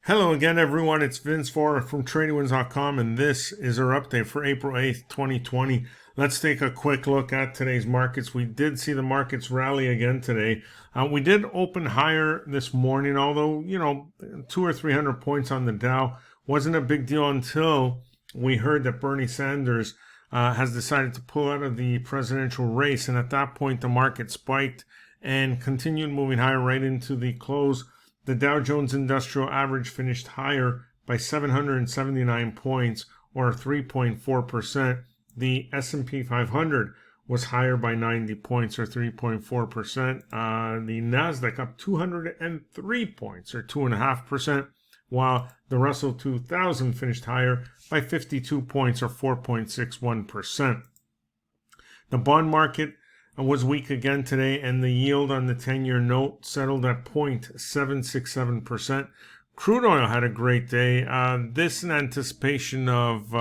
Hello again, everyone. It's Vince Forer from TradingWinds.com, and this is our update for April 8th, 2020. Let's take a quick look at today's markets. We did see the markets rally again today. We did open higher this morning, although, 200 or 300 points on the Dow wasn't a big deal until we heard that Bernie Sanders has decided to pull out of the presidential race. And at that point, the market spiked and continued moving higher right into the close. The Dow Jones Industrial Average finished higher by 779 points, or 3.4%. The S&P 500 was higher by 90 points, or 3.4%. The NASDAQ up 203 points, or 2.5%, while the Russell 2000 finished higher by 52 points, or 4.61%. The bond market was weak again today, and the yield on the 10-year note settled at 0.767%. Crude oil had a great day. This in anticipation of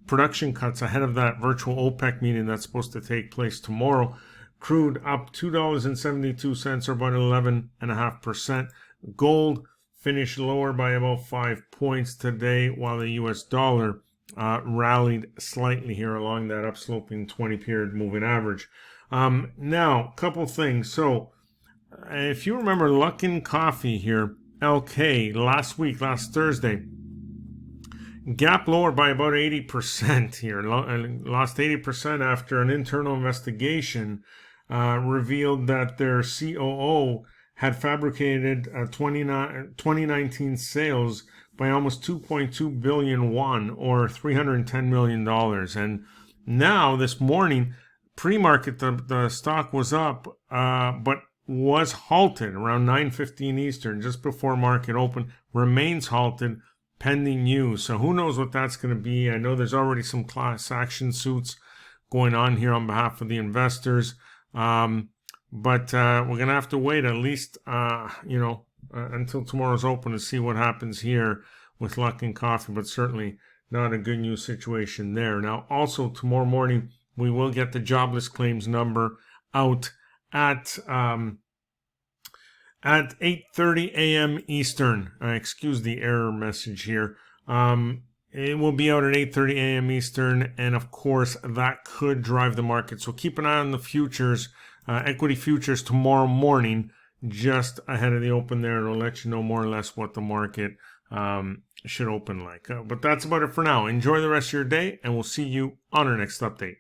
production cuts ahead of that virtual OPEC meeting that's supposed to take place tomorrow. Crude up $2.72, or about 11.5%. Gold finished lower by about 5 points today, while the U.S. dollar rallied slightly here along that upsloping 20-period moving average. Now, a couple things. So, if you remember Luckin Coffee here, LK, last Thursday, gap lower by about 80% here. Lost 80% after an internal investigation revealed that their COO had fabricated 2019 sales by almost 2.2 billion yuan, or $310 million. And now, this morning, pre-market, the stock was up, but was halted around 9:15 Eastern, just before market open. Remains halted pending news. So who knows what that's going to be. I know there's already some class action suits going on here on behalf of the investors. But we're going to have to wait at least, until tomorrow's open to see what happens here with Luckin Coffee. But certainly not a good news situation there. Now, also tomorrow morning, we will get the jobless claims number out at 8:30 a.m. Eastern. Excuse the error message here. It will be out at 8:30 a.m. Eastern, and of course that could drive the market. So keep an eye on the futures, equity futures tomorrow morning, just ahead of the open there, and it'll let you know more or less what the market should open like. But that's about it for now. Enjoy the rest of your day, and we'll see you on our next update.